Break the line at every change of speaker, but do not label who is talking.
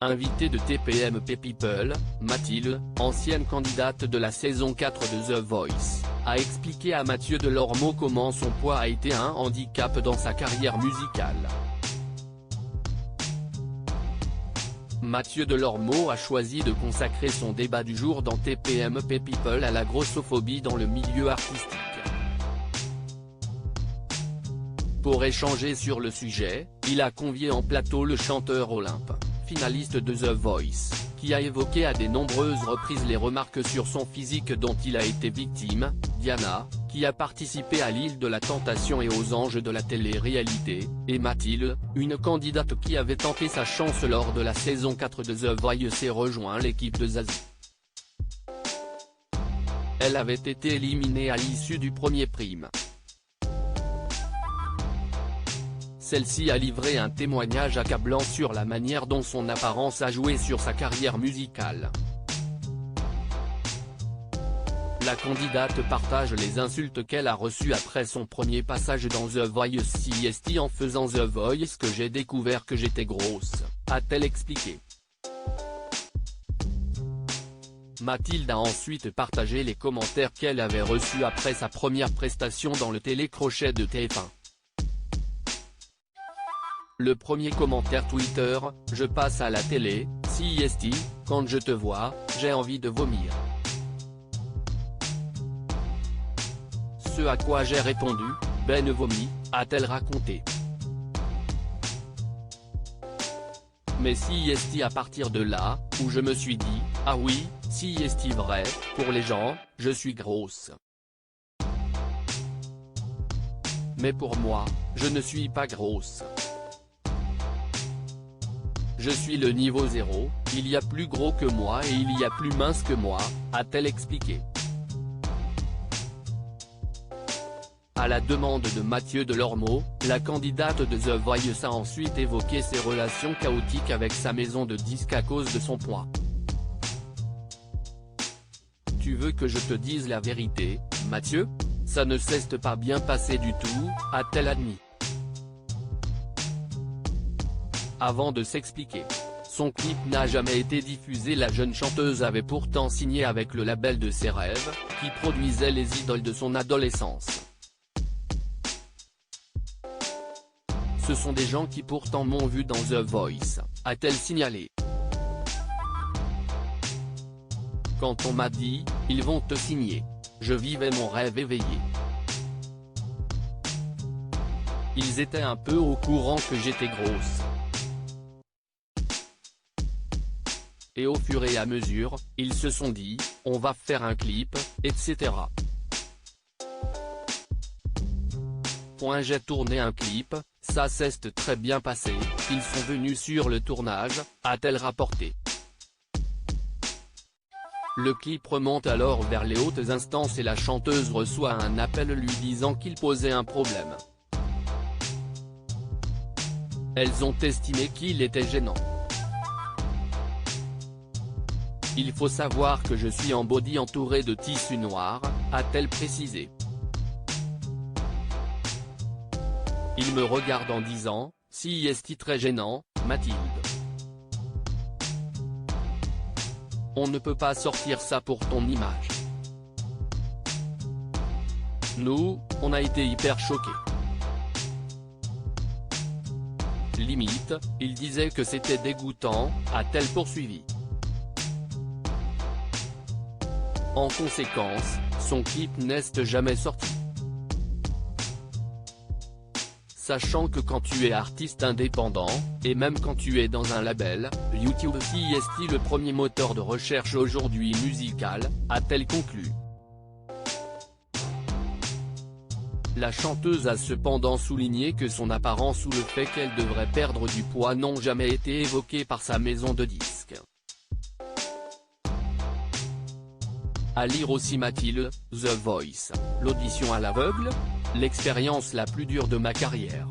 Invitée de TPMP People, Mathilde, ancienne candidate de la saison 4 de The Voice, a expliqué à Mathieu Delormeau comment son poids a été un handicap dans sa carrière musicale. Mathieu Delormeau a choisi de consacrer son débat du jour dans TPMP People à la grossophobie dans le milieu artistique. Pour échanger sur le sujet, il a convié en plateau le chanteur Olympe, finaliste de The Voice, qui a évoqué à de nombreuses reprises les remarques sur son physique dont il a été victime, Diana, qui a participé à l'île de la Tentation et aux Anges de la télé-réalité, et Mathilde, une candidate qui avait tenté sa chance lors de la saison 4 de The Voice et rejoint l'équipe de Zazie. Elle avait été éliminée à l'issue du premier prime. Celle-ci a livré un témoignage accablant sur la manière dont son apparence a joué sur sa carrière musicale. La candidate partage les insultes qu'elle a reçues après son premier passage dans The Voice. C'est en faisant The Voice que j'ai découvert que j'étais grosse, a-t-elle expliqué. Mathilde a ensuite partagé les commentaires qu'elle avait reçus après sa première prestation dans le télécrochet de TF1. Le premier commentaire Twitter, je passe à la télé, CST, quand je te vois, j'ai envie de vomir. Ce à quoi j'ai répondu, ben vomi, a-t-elle raconté. Mais CST à partir de là, où je me suis dit, ah oui, CST vrai, pour les gens, je suis grosse. Mais pour moi, je ne suis pas grosse. Je suis le niveau 0, il y a plus gros que moi et il y a plus mince que moi, a-t-elle expliqué. À la demande de Mathieu Delormeau, la candidate de The Voice a ensuite évoqué ses relations chaotiques avec sa maison de disques à cause de son poids. Tu veux que je te dise la vérité, Mathieu ? Ça ne s'est pas bien passé du tout, a-t-elle admis. Avant de s'expliquer. Son clip n'a jamais été diffusé. La jeune chanteuse avait pourtant signé avec le label de ses rêves, qui produisait les idoles de son adolescence. Ce sont des gens qui pourtant m'ont vu dans The Voice, a-t-elle signalé. Quand on m'a dit, ils vont te signer, je vivais mon rêve éveillé. Ils étaient un peu au courant que j'étais grosse. Et au fur et à mesure, ils se sont dit, on va faire un clip, etc. J'ai tourné un clip, ça s'est très bien passé, ils sont venus sur le tournage, a-t-elle rapporté. Le clip remonte alors vers les hautes instances et la chanteuse reçoit un appel lui disant qu'il posait un problème. Elles ont estimé qu'il était gênant. Il faut savoir que je suis en body entouré de tissu noir, a-t-elle précisé. Il me regarde en disant, si est-il très gênant, Mathilde. On ne peut pas sortir ça pour ton image. Nous, on a été hyper choqués. Limite, il disait que c'était dégoûtant, a-t-elle poursuivi. En conséquence, son clip n'est jamais sorti. Sachant que quand tu es artiste indépendant, et même quand tu es dans un label, YouTube est le premier moteur de recherche aujourd'hui musical, a-t-elle conclu. La chanteuse a cependant souligné que son apparence ou le fait qu'elle devrait perdre du poids n'ont jamais été évoqués par sa maison de disques. À lire aussi Mathilde, The Voice, l'audition à l'aveugle, l'expérience la plus dure de ma carrière.